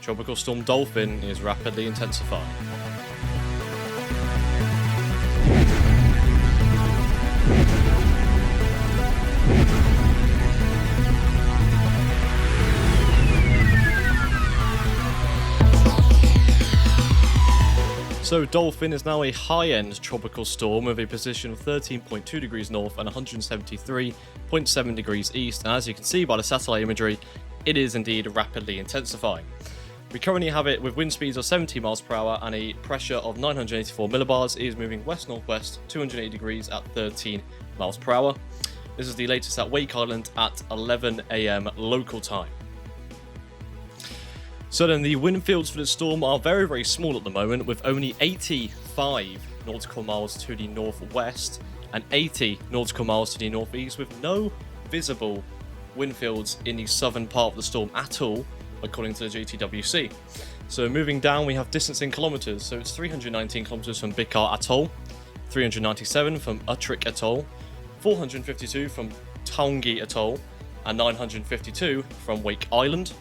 Tropical Storm Dolphin is rapidly intensifying. So Dolphin is now a high-end tropical storm with a position of 13.2 degrees north and 173.7 degrees east, and as you can see by the satellite imagery, it is indeed rapidly intensifying. We currently have it with wind speeds of 70 miles per hour and a pressure of 984 millibars. It is moving west-northwest 280 degrees at 13 miles per hour. This is the latest at Wake Island at 11 AM local time. So then the wind fields for the storm are very, very small at the moment, with only 85 nautical miles to the northwest and 80 nautical miles to the northeast, with no visible wind fields in the southern part of the storm at all, according to the JTWC. So moving down, we have distance in kilometers. So it's 319 kilometers from Bikar Atoll, 397 from Utrik Atoll, 452 from Taongi Atoll, and 952 from Wake Island.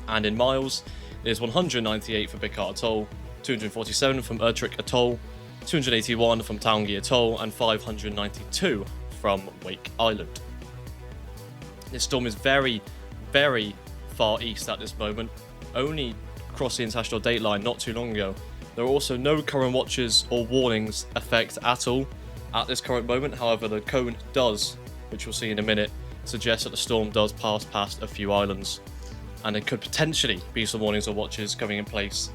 And in miles, it is 198 for Bikar Atoll, 247 from Utrik Atoll, 281 from Taongi Atoll, and 592 from Wake Island. This storm is very, very far east at this moment, only crossed the international date line not too long ago. There are also no current watches or warnings effect at all at this current moment. However, the cone does, which we'll see in a minute, suggest that the storm does pass past a few islands. And there could potentially be some warnings or watches coming in place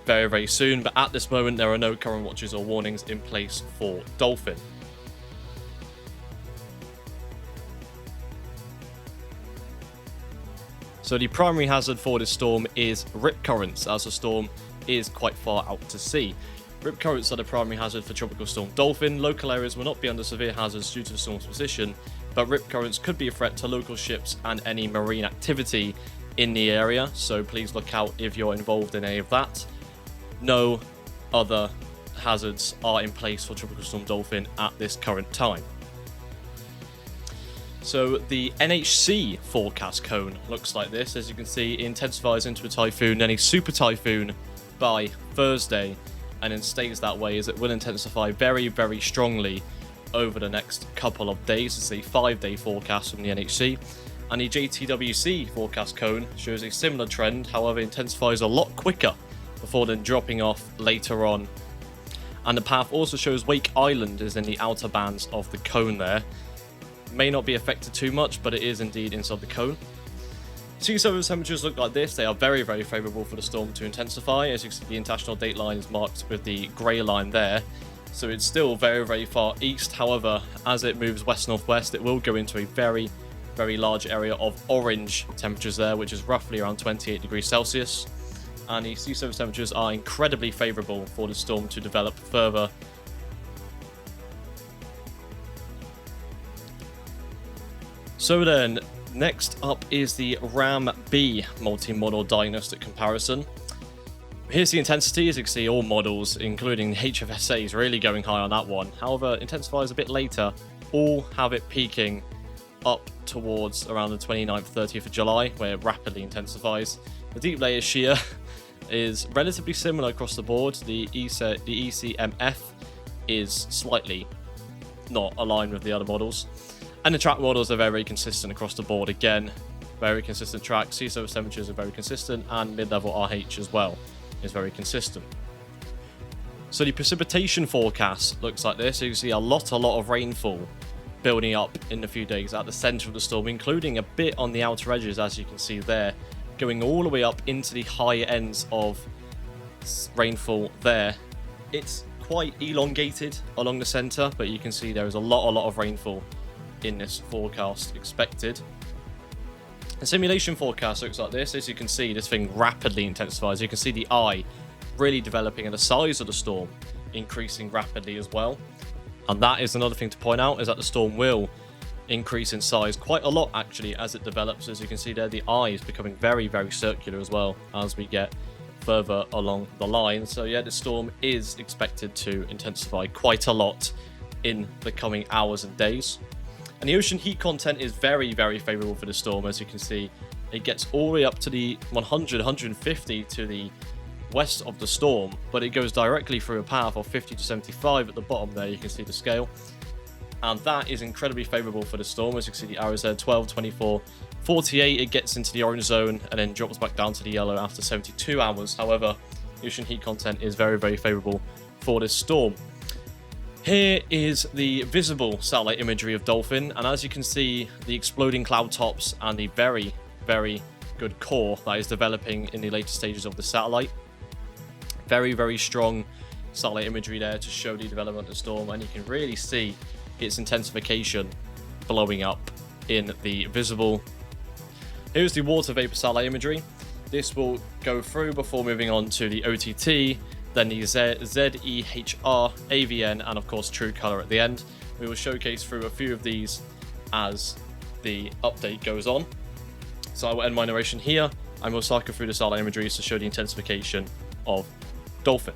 very, very soon. But at this moment, there are no current watches or warnings in place for Dolphin. So the primary hazard for this storm is rip currents, as the storm is quite far out to sea. Rip currents are the primary hazard for Tropical Storm Dolphin. Local areas will not be under severe hazards due to the storm's position, but rip currents could be a threat to local ships and any marine activity in the area, so please look out if you're involved in any of that. No other hazards are in place for Tropical Storm Dolphin at this current time. So the NHC forecast cone looks like this. As you can see, it intensifies into a typhoon, then a super typhoon by Thursday, and then stays that way as it will intensify very, very strongly over the next couple of days. It's a 5-day forecast from the NHC. And the JTWC forecast cone shows a similar trend, however intensifies a lot quicker before then dropping off later on. And the path also shows Wake Island is in the outer bands of the cone there. May not be affected too much, but it is indeed inside the cone. Sea surface temperatures look like this. They are very, very favourable for the storm to intensify. As you can see, the international date line is marked with the grey line there. So it's still very, very far east. However, as it moves west-northwest, it will go into a very, very large area of orange temperatures there, which is roughly around 28 degrees Celsius. And the sea surface temperatures are incredibly favourable for the storm to develop further. So then, next up is the RAM-B multi-model diagnostic comparison. Here's the intensity. As you can see, all models, including the HFSA, is really going high on that one. However, intensifiers a bit later all have it peaking up towards around the 29th, 30th of July, where it rapidly intensifies. The deep layer shear is relatively similar across the board. The ECMF is slightly not aligned with the other models. And the track models are very consistent across the board. Again, very consistent track. Sea surface temperatures are very consistent, and mid-level RH as well is very consistent. So the precipitation forecast looks like this. You can see a lot of rainfall building up in a few days at the center of the storm, including a bit on the outer edges, as you can see there, going all the way up into the higher ends of rainfall there. It's quite elongated along the center, but you can see there is a lot of rainfall in this forecast expected. The simulation forecast looks like this. As you can see, this thing rapidly intensifies. You can see the eye really developing and the size of the storm increasing rapidly as well. And that is another thing to point out, is that the storm will increase in size quite a lot actually as it develops. As you can see there, the eye is becoming very, very circular as well as we get further along the line. So yeah, the storm is expected to intensify quite a lot in the coming hours and days. And the ocean heat content is very, very favourable for the storm. As you can see, it gets all the way up to the 100, 150 to the west of the Storm, but it goes directly through a path of 50 to 75 at the bottom there. You can see the scale, and that is incredibly favorable for the Storm. As you can see, the arrows there, 12, 24, 48, it gets into the orange zone and then drops back down to the yellow after 72 hours. However, ocean heat content is very, very favorable for this Storm. Here is the visible satellite imagery of Dolphin, and as you can see, the exploding cloud tops and the very, very good core that is developing in the later stages of the satellite. Very, very strong satellite imagery there to show the development of the Storm, and you can really see its intensification blowing up in the visible. Here's the water vapor satellite imagery. This will go through before moving on to the OTT, then the ZEHR, AVN, and of course True Color at the end. We will showcase through a few of these as the update goes on. So I will end my narration here, and we'll cycle through the satellite imagery to show the intensification of Dolphin.